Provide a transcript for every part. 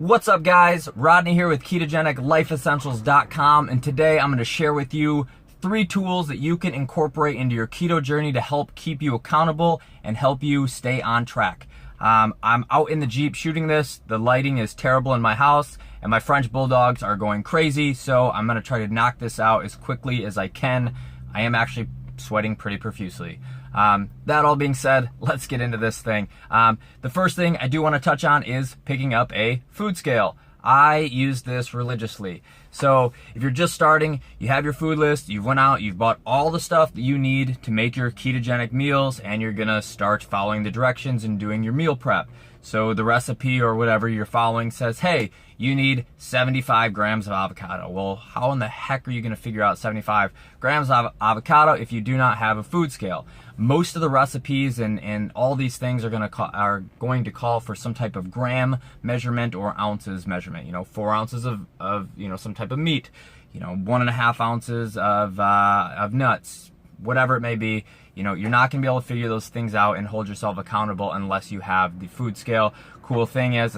What's up, guys? Rodney here with KetogenicLifeEssentials.com, and today I'm going to share with you 3 tools that you can incorporate into your keto journey to help keep you accountable and help you stay on track. I'm out in the Jeep shooting this. The lighting is terrible in my house, and my French bulldogs are going crazy, so I'm going to try to knock this out as quickly as I can. I am actually sweating pretty profusely. That all being said, let's get into this thing. The first thing I do want to touch on is picking up a food scale. I use this religiously. So if you're just starting, you have your food list, you've went out, you've bought all the stuff that you need to make your ketogenic meals, and you're gonna start following the directions and doing your meal prep. So the recipe or whatever you're following says, hey, you need 75 grams of avocado. Well, how in the heck are you gonna figure out 75 grams of avocado if you do not have a food scale? Most of the recipes and all these things are going to call for some type of gram measurement or ounces measurement. 4 ounces of some type of meat, 1.5 ounces of nuts, whatever it may be. You're not going to be able to figure those things out and hold yourself accountable unless you have the food scale. Cool thing is,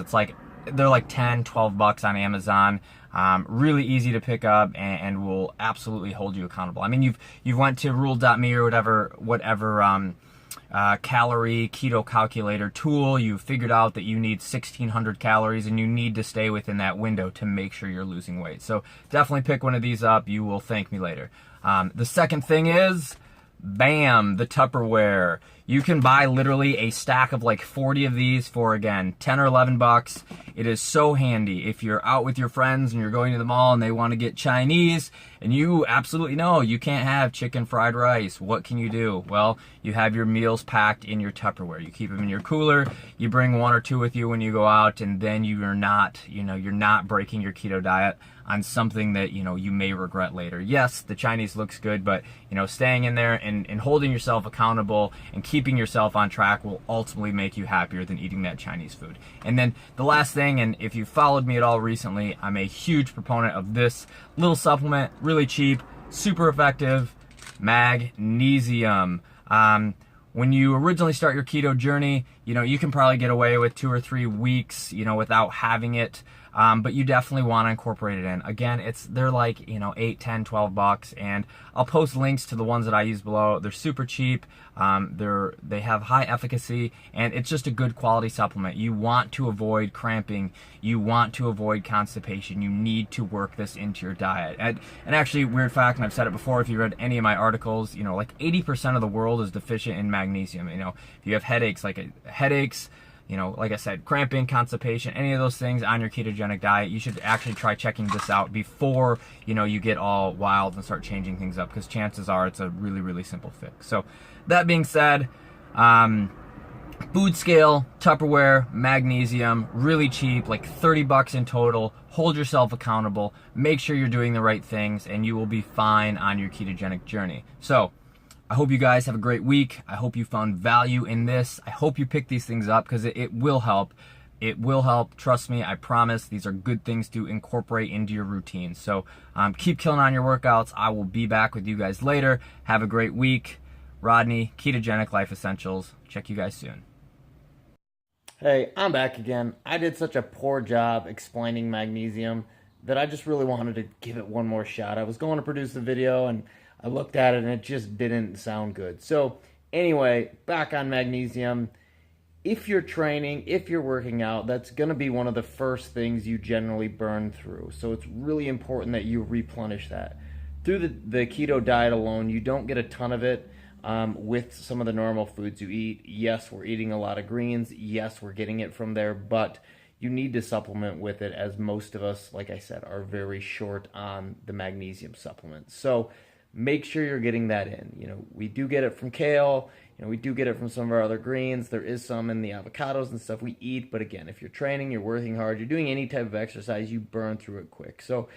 they're like 10, 12 bucks on Amazon. Really easy to pick up and will absolutely hold you accountable. I mean, you've went to rule.me or whatever calorie keto calculator tool. You've figured out that you need 1,600 calories and you need to stay within that window to make sure you're losing weight. So definitely pick one of these up. You will thank me later. The second thing is, bam, the Tupperware. You can buy literally a stack of like 40 of these for, again, 10 or 11 bucks. It is so handy if you're out with your friends and you're going to the mall and they want to get Chinese and you absolutely know you can't have chicken fried rice. What can you do? Well, you have your meals packed in your Tupperware. You keep them in your cooler. You bring 1 or 2 with you when you go out, and then you're not breaking your keto diet on something that you may regret later. Yes, the Chinese looks good, but staying in there and holding yourself accountable and keeping yourself on track will ultimately make you happier than eating that Chinese food. And then the last thing, and if you followed me at all recently, I'm a huge proponent of this little supplement, really cheap, super effective, magnesium. When you originally start your keto journey, you can probably get away with 2 or 3 weeks, without having it. But you definitely want to incorporate it in. Again, they're like, 8, 10, 12 bucks, and I'll post links to the ones that I use below. They're super cheap. They have high efficacy, and it's just a good quality supplement. You want to avoid cramping. You want to avoid constipation. You need to work this into your diet. And actually, weird fact, and I've said it before, if you read any of my articles, like 80% of the world is deficient in magnesium. If you have headaches, like I said, cramping, constipation, any of those things on your ketogenic diet, you should actually try checking this out before, you get all wild and start changing things up, because chances are it's a really, really simple fix. So that being said, food scale, Tupperware, magnesium, really cheap, like 30 bucks in total. Hold yourself accountable, make sure you're doing the right things, and you will be fine on your ketogenic journey. So I hope you guys have a great week. I hope you found value in this. I hope you pick these things up, because it will help. It will help. Trust me, I promise. These are good things to incorporate into your routine. So keep killing on your workouts. I will be back with you guys later. Have a great week. Rodney, Ketogenic Life Essentials. Check you guys soon. Hey, I'm back again. I did such a poor job explaining magnesium that I just really wanted to give it one more shot. I was going to produce the video and I looked at it and it just didn't sound good. So anyway, back on magnesium. If you're training, if you're working out, that's going to be one of the first things you generally burn through. So it's really important that you replenish that. Through the keto diet alone, you don't get a ton of it with some of the normal foods you eat. Yes, we're eating a lot of greens. Yes, we're getting it from there, but you need to supplement with it, as most of us, like I said, are very short on the magnesium supplement. So make sure you're getting that in. We do get it from kale. We do get it from some of our other greens. There is some in the avocados and stuff we eat. But again, if you're training, you're working hard, you're doing any type of exercise, you burn through it quick. So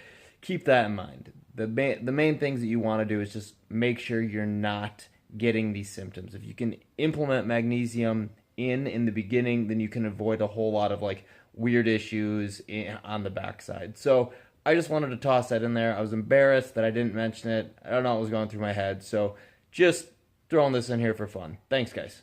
keep that in mind. The main things that you want to do is just make sure you're not getting these symptoms. If you can implement magnesium in the beginning, then you can avoid a whole lot of like weird issues on the backside. So I just wanted to toss that in there. I was embarrassed that I didn't mention it. I don't know what was going through my head. So just throwing this in here for fun. Thanks, guys.